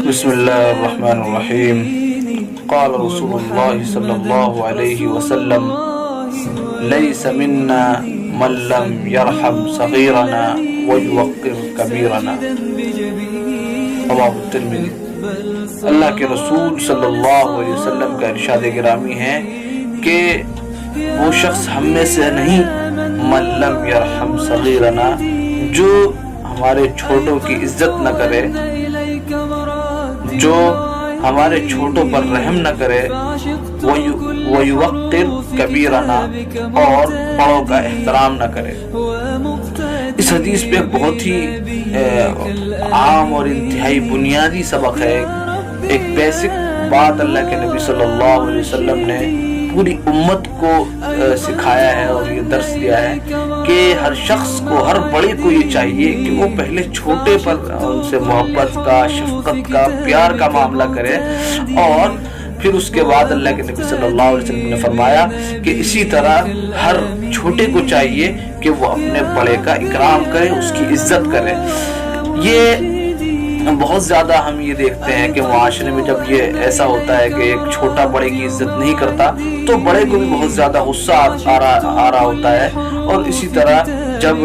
بسم اللہ الرحمن الرحیم قال رسول اللہ صلی اللہ علیہ وسلم لیس منا من لم یرحم صغیرنا ویوقر کبیرنا، رواه الترمذی۔ اللہ کے رسول صلی اللہ علیہ وسلم کا ارشاد گرامی ہے کہ وہ شخص ہم میں سے نہیں، من لم یرحم صغیرنا، جو ہمارے چھوٹوں کی عزت نہ کرے، جو ہمارے چھوٹوں پر رحم نہ کرے، وَيُوَقِّرْ كَبِيرَنَا، اور بڑوں کا احترام نہ کرے۔ اس حدیث پہ ایک بہت ہی عام اور انتہائی بنیادی سبق ہے، ایک بیسک بات اللہ کے نبی صلی اللہ علیہ وسلم نے پوری امت کو سکھایا ہے اور یہ درس دیا ہے کہ ہر شخص کو، ہر بڑے کو یہ چاہیے کہ وہ پہلے چھوٹے پر ان سے محبت کا، شفقت کا، پیار کا معاملہ کرے، اور پھر اس کے بعد اللہ کے نبی صلی اللہ علیہ وسلم نے فرمایا کہ اسی طرح ہر چھوٹے کو چاہیے کہ وہ اپنے بڑے کا اکرام کرے، اس کی عزت کرے۔ یہ بہت زیادہ ہم یہ دیکھتے ہیں کہ معاشرے میں جب یہ ایسا ہوتا ہے کہ ایک چھوٹا بڑے کی عزت نہیں کرتا تو بڑے کو بھی بہت زیادہ غصہ آ رہا ہوتا ہے، اور اسی طرح جب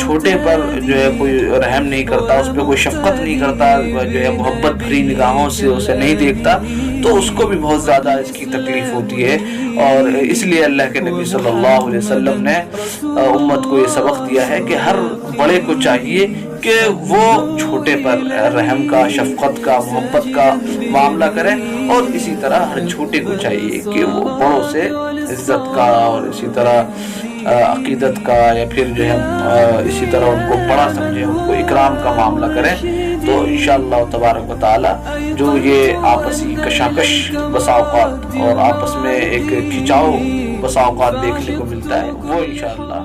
چھوٹے پر جو ہے کوئی رحم نہیں کرتا، اس پہ کوئی شفقت نہیں کرتا، جو ہے محبت بھری نگاہوں سے اسے نہیں دیکھتا، تو اس کو بھی بہت زیادہ اس کی تکلیف ہوتی ہے۔ اور اس لیے اللہ کے نبی صلی اللہ علیہ وسلم نے امت کو یہ سبق دیا ہے کہ ہر بڑے کو چاہیے کہ وہ چھوٹے پر رحم کا، شفقت کا، محبت کا معاملہ کرے، اور اسی طرح ہر چھوٹے کو چاہیے کہ وہ بڑوں سے عزت کا اور اسی طرح عقیدت کا، یا پھر جو ہے اسی طرح ان کو بڑا سمجھے، ان کو اکرام کا معاملہ کریں۔ تو انشاءاللہ تبارک و تعالی جو یہ آپسی کشاکش بسا اوقات اور آپس میں ایک کھچاؤ بسا اوقات دیکھنے کو ملتا ہے، وہ انشاءاللہ